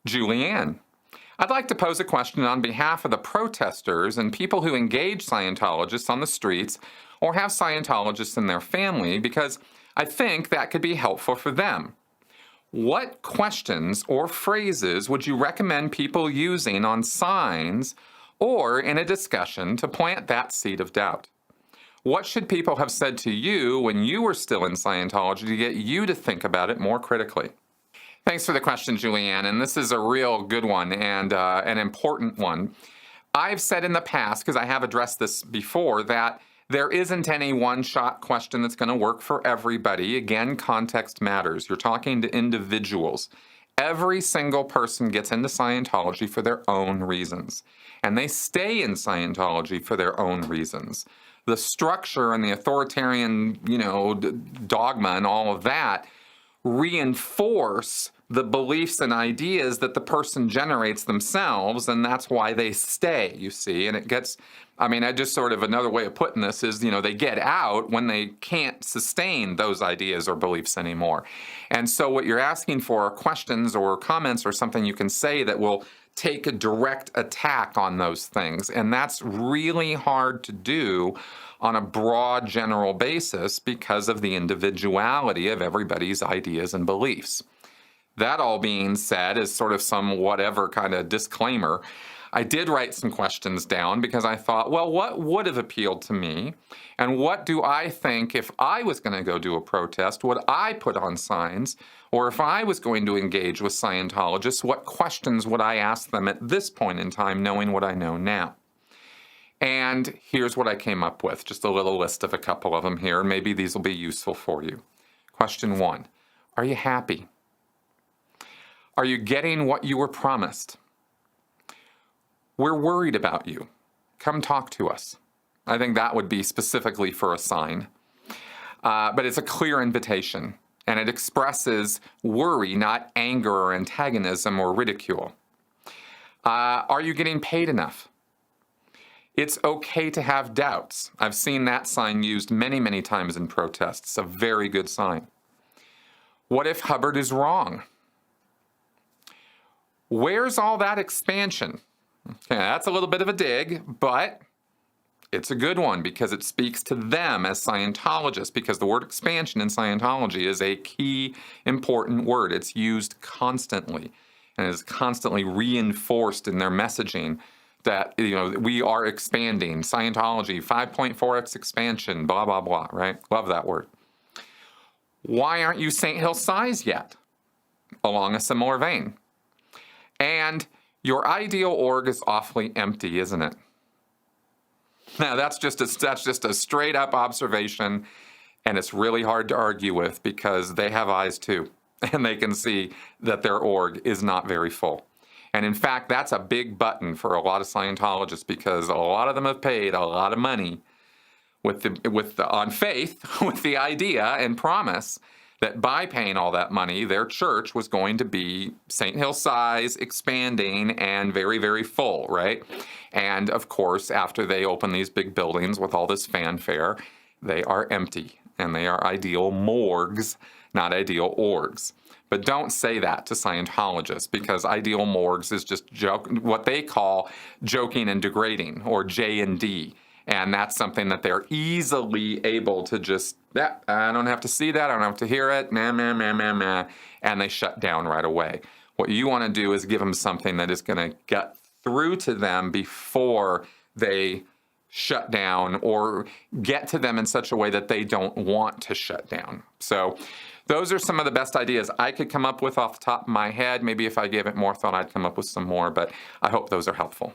Julianne. I'd like to pose a question on behalf of the protesters and people who engage Scientologists on the streets or have Scientologists in their family because I think that could be helpful for them. What questions or phrases would you recommend people using on signs or in a discussion to plant that seed of doubt? What should people have said to you when you were still in Scientology to get you to think about it more critically? Thanks for the question, Julianne, and this is a real good one and an important one. I've said in the past, because I have addressed this before, that there isn't any one-shot question that's going to work for everybody. Again, context matters. You're talking to individuals. Every single person gets into Scientology for their own reasons, and they stay in Scientology for their own reasons. The structure and the authoritarian, dogma and all of that reinforce the beliefs and ideas that the person generates themselves, and that's why they stay, you see. And it gets, I just sort of, another way of putting this is, they get out when they can't sustain those ideas or beliefs anymore. And so what you're asking for are questions or comments or something you can say that will take a direct attack on those things. And that's really hard to do on a broad general basis because of the individuality of everybody's ideas and beliefs. That all being said is sort of some whatever kind of disclaimer. I did write some questions down because I thought, well, what would have appealed to me? And what do I think if I was going to go do a protest, would I put on signs? Or if I was going to engage with Scientologists, what questions would I ask them at this point in time, knowing what I know now? And here's what I came up with, just a little list of a couple of them here, and maybe these will be useful for you. Question 1, are you happy? Are you getting what you were promised? We're worried about you. Come talk to us. I think that would be specifically for a sign. But it's a clear invitation, and it expresses worry, not anger or antagonism or ridicule. Are you getting paid enough? It's okay to have doubts. I've seen that sign used many, many times in protests. A very good sign. What if Hubbard is wrong? Where's all that expansion? Okay, that's a little bit of a dig, but it's a good one because it speaks to them as Scientologists, because the word expansion in Scientology is a key important word. It's used constantly and is constantly reinforced in their messaging that, we are expanding. Scientology, 5.4x expansion, blah, blah, blah, right? Love that word. Why aren't you St. Hill size yet? Along a similar vein. And your ideal org is awfully empty, isn't it? Now, that's just a straight up observation, and it's really hard to argue with because they have eyes too, and they can see that their org is not very full. And in fact, that's a big button for a lot of Scientologists because a lot of them have paid a lot of money on faith with the idea and promise that by paying all that money, their church was going to be St. Hill size, expanding, and very, very full, right? And of course, after they open these big buildings with all this fanfare, they are empty, and they are ideal morgues, not ideal orgs. But don't say that to Scientologists, because ideal morgues is just what they call joking and degrading, or J&D. And that's something that they're easily able to just, I don't have to see that, I don't have to hear it, and they shut down right away. What you want to do is give them something that is going to get through to them before they shut down, or get to them in such a way that they don't want to shut down. So those are some of the best ideas I could come up with off the top of my head. Maybe if I gave it more thought, I'd come up with some more, but I hope those are helpful.